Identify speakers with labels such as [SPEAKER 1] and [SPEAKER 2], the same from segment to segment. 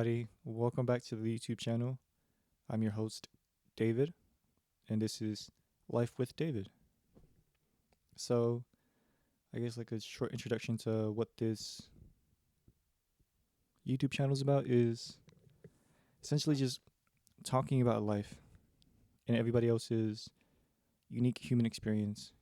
[SPEAKER 1] everybody. Welcome back to the YouTube channel. I'm your host, David, and this is Life with David. So, I guess like a short introduction to what this YouTube channel is about is essentially just talking about life and everybody else's unique human experience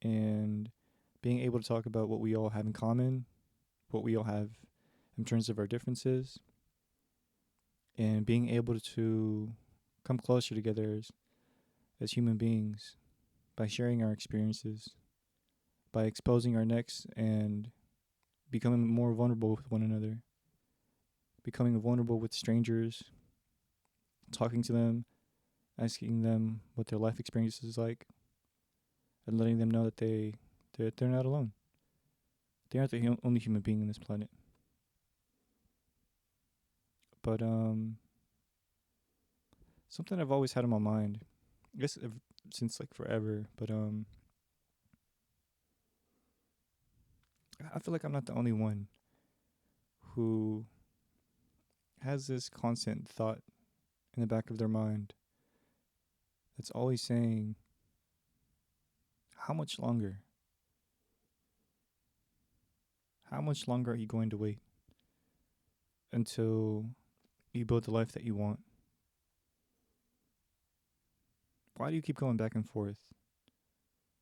[SPEAKER 1] and being able to talk about what we all have in common, what we all have in terms of our differences, and being able to come closer together as human beings by sharing our experiences, by exposing our necks and becoming more vulnerable with one another, becoming vulnerable with strangers, talking to them, asking them what their life experience is like, and letting them know that they're not alone. They aren't the only human being on this planet. But something I've always had in my mind, I guess since like forever, but I feel like I'm not the only one who has this constant thought in the back of their mind that's always saying, how much longer? How much longer are you going to wait until you build the life that you want? Why do you keep going back and forth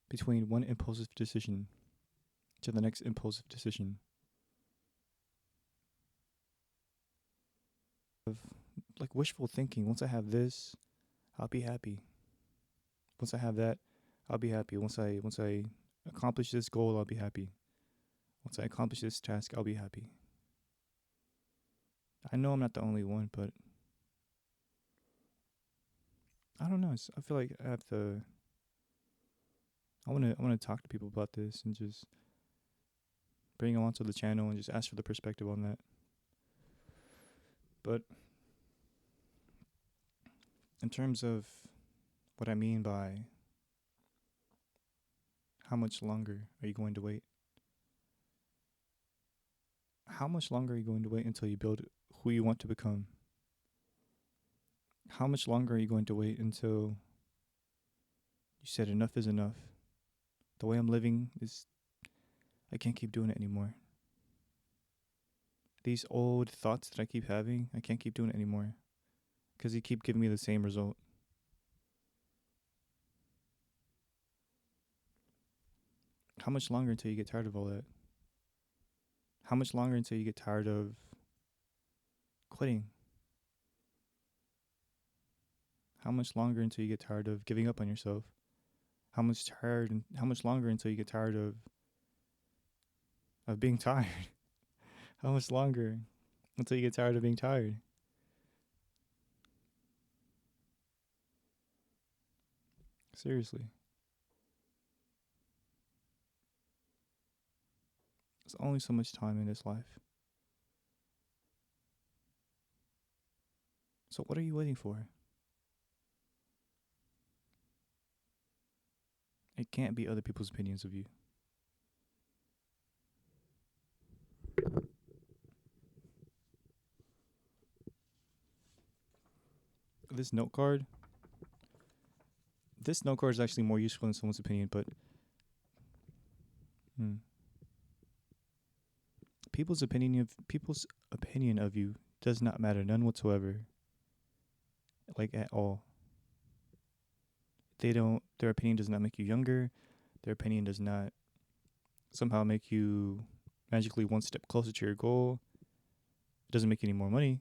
[SPEAKER 1] between one impulsive decision to the next impulsive decision? Of like wishful thinking. Once I have this, I'll be happy. Once I have that, I'll be happy. Once I accomplish this goal, I'll be happy. Once I accomplish this task, I'll be happy. I know I'm not the only one, but I don't know. I feel like I have to. I want to talk to people about this and just bring them onto the channel and just ask for the perspective on that. But in terms of what I mean by how much longer are you going to wait? How much longer are you going to wait until you build who you want to become? How much longer are you going to wait until you said enough is enough? The way I'm living is, I can't keep doing it anymore. These old thoughts that I keep having, I can't keep doing it anymore because you keep giving me the same result. How much longer until you get tired of all that? How much longer until you get tired of quitting? How much longer until you get tired of giving up on yourself? How much longer until you get tired of being tired? How much longer until you get tired of being tired? Seriously. There's only so much time in this life. So what are you waiting for? It can't be other people's opinions of you. This note card, this note card is actually more useful than someone's opinion, but people's opinion of you does not matter, none whatsoever. Like at all. Their opinion does not make you younger. Their opinion does not somehow make you magically one step closer to your goal. It doesn't make you any more money.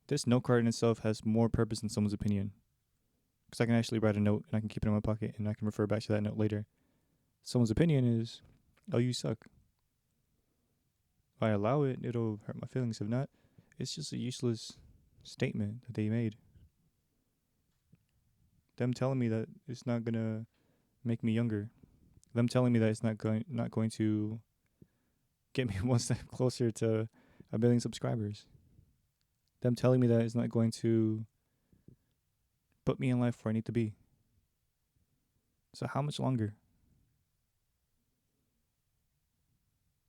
[SPEAKER 1] This note card in itself has more purpose than someone's opinion. Because I can actually write a note and I can keep it in my pocket and I can refer back to that note later. Someone's opinion is, oh, you suck. If I allow it, it'll hurt my feelings. If not, it's just a useless statement that they made. Them telling me that it's not gonna make me younger. Them telling me that it's not going to get me one step closer to 1 billion subscribers. Them telling me that it's not going to put me in life where I need to be. So how much longer?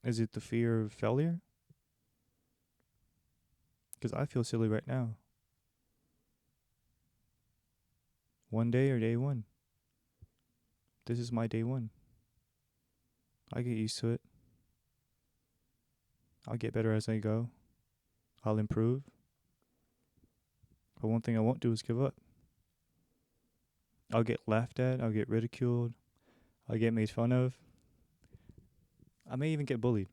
[SPEAKER 1] Is it the fear of failure? Because I feel silly right now. One day or day one. This is my day one. I get used to it. I'll get better as I go. I'll improve. But one thing I won't do is give up. I'll get laughed at. I'll get ridiculed. I'll get made fun of. I may even get bullied.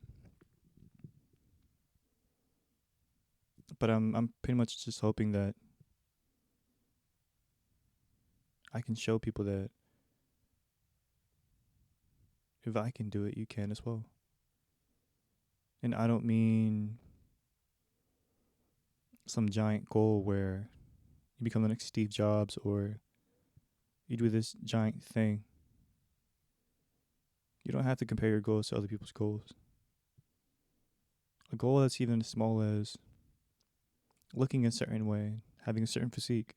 [SPEAKER 1] But I'm pretty much just hoping that I can show people that if I can do it, you can as well. And I don't mean some giant goal where you become the next Steve Jobs or you do this giant thing. You don't have to compare your goals to other people's goals. A goal that's even as small as looking a certain way, having a certain physique,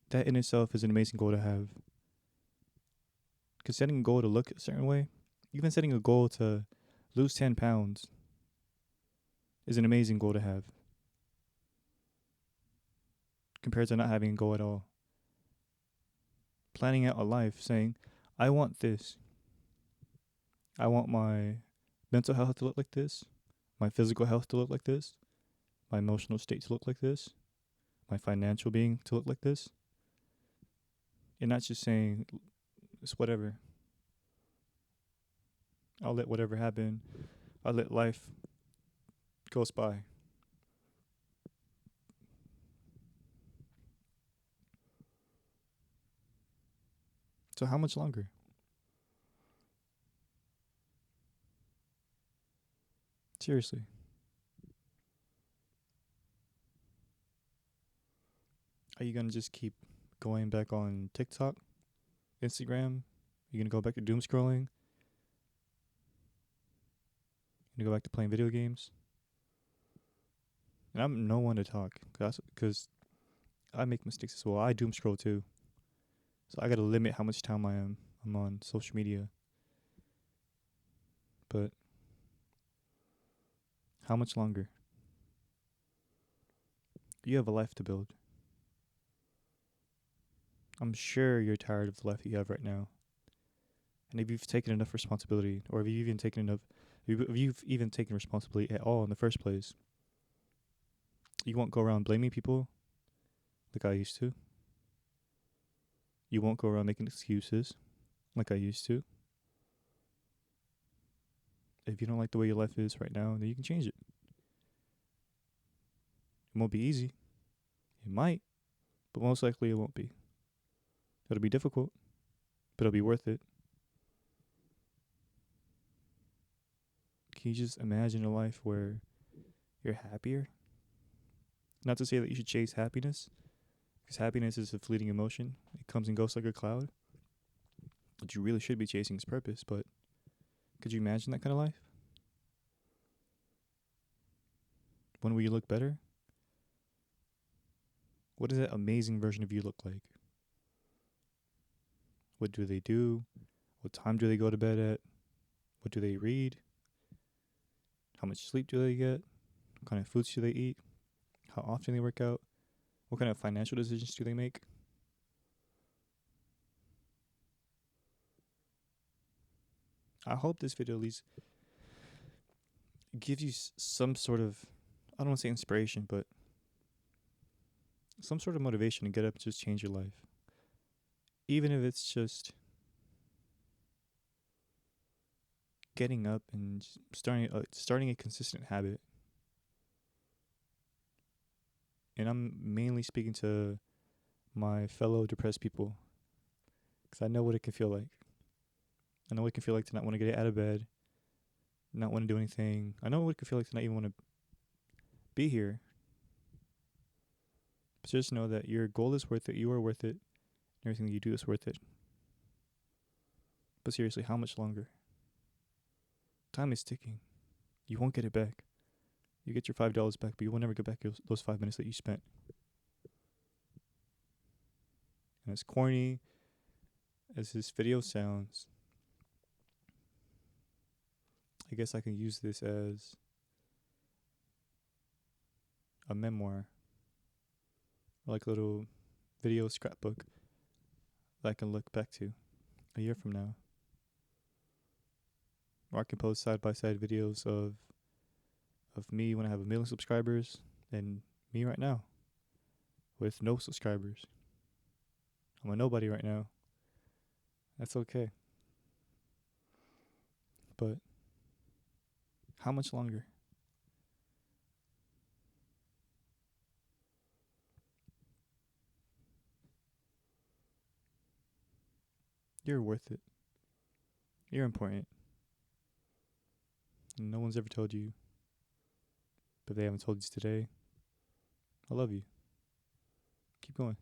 [SPEAKER 1] that in itself is an amazing goal to have. Because setting a goal to look a certain way, even setting a goal to lose 10 pounds, is an amazing goal to have. Compared to not having a goal at all. Planning out a life saying, I want this. I want my mental health to look like this, my physical health to look like this, my emotional state to look like this, my financial being to look like this. And not just saying, it's whatever. I'll let whatever happen. I'll let life goes by. So how much longer? Seriously. Are you going to just keep going back on TikTok, Instagram? Are you going to go back to doom scrolling? You going to go back to playing video games? And I'm no one to talk because I make mistakes as well. I doom scroll too. So I got to limit how much time I'm on social media. But how much longer? You have a life to build. I'm sure you're tired of the life that you have right now. And if you've taken enough responsibility, or if you've even taken responsibility at all in the first place, you won't go around blaming people like I used to. You won't go around making excuses like I used to. If you don't like the way your life is right now, then you can change it. It won't be easy. It might, but most likely it won't be. It'll be difficult, but it'll be worth it. Can you just imagine a life where you're happier? Not to say that you should chase happiness, because happiness is a fleeting emotion. It comes and goes like a cloud. What you really should be chasing is purpose, but could you imagine that kind of life? When will you look better? What does that amazing version of you look like? What do they do? What time do they go to bed at? What do they read? How much sleep do they get? What kind of foods do they eat? How often they work out? What kind of financial decisions do they make? I hope this video at least gives you some sort of, I don't want to say inspiration, but some sort of motivation to get up and just change your life. Even if it's just getting up and starting a consistent habit. And I'm mainly speaking to my fellow depressed people, because I know what it can feel like. I know what it can feel like to not want to get out of bed, not want to do anything. I know what it can feel like to not even want to be here. But just know that your goal is worth it, you are worth it, and everything that you do is worth it. But seriously, how much longer? Time is ticking. You won't get it back. You get your $5 back, but you will never get back those 5 minutes that you spent. And as corny as this video sounds, I guess I can use this as a memoir, or like a little video scrapbook that I can look back to a year from now. Or I can post side by side videos of me when I have 1 million subscribers and me right now with no subscribers. I'm a nobody right now. That's okay. But how much longer? You're worth it. You're important. And no one's ever told you. But if they haven't told you today, I love you. Keep going.